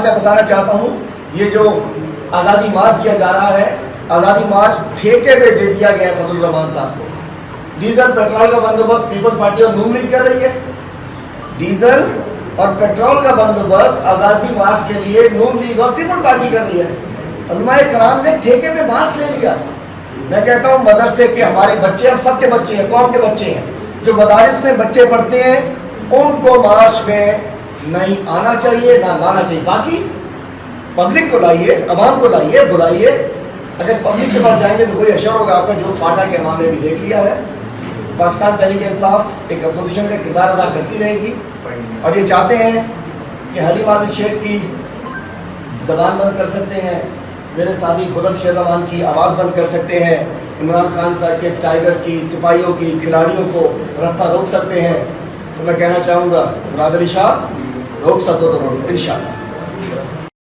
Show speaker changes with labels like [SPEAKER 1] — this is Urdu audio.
[SPEAKER 1] میں بتانا چاہتا ہوں یہ جو آزادی مارچ کیا جا رہا ہے، آزادی مارچ ٹھیکے پہ دے دیا گیا فضل الرحمان صاحب کو. ڈیزل پیٹرول کا بندوبست پیپلز پارٹی اور نون لیگ کر رہی ہے. ڈیزل اور پیٹرول کا بندوبست آزادی مارچ کے لیے نون لیگ اور پیپل پارٹی کر رہی ہے. علماء کرام نے ٹھیکے پہ مارچ لے لیا. میں کہتا ہوں مدرسے کے ہمارے بچے، ہم سب کے بچے ہیں، قوم کے بچے ہیں، جو مدارس میں بچے پڑھتے ہیں ان کو مارچ میں نہیں آنا چاہیے، نہ لانا چاہیے. باقی پبلک کو لائیے، عوام کو لائیے، بلائیے. اگر پبلک کے پاس جائیں گے تو کوئی اشر ہوگا آپ کا جو فاٹا کے معاملے بھی دیکھ لیا ہے. پاکستان تحریک انصاف ایک اپوزیشن کا کردار ادا کرتی رہے گی اور یہ چاہتے ہیں کہ حلیم عادل شیخ کی زبان بند کر سکتے ہیں، میرے ساتھی خرم شیر رحمان کی آواز بند کر سکتے ہیں، عمران خان صاحب کے ٹائیگرز کی، سپاہیوں کی، کھلاڑیوں کو راستہ روک سکتے ہیں. تو میں کہنا چاہوں گا برادری شاہ روک سکو تو روک انشاءاللہ.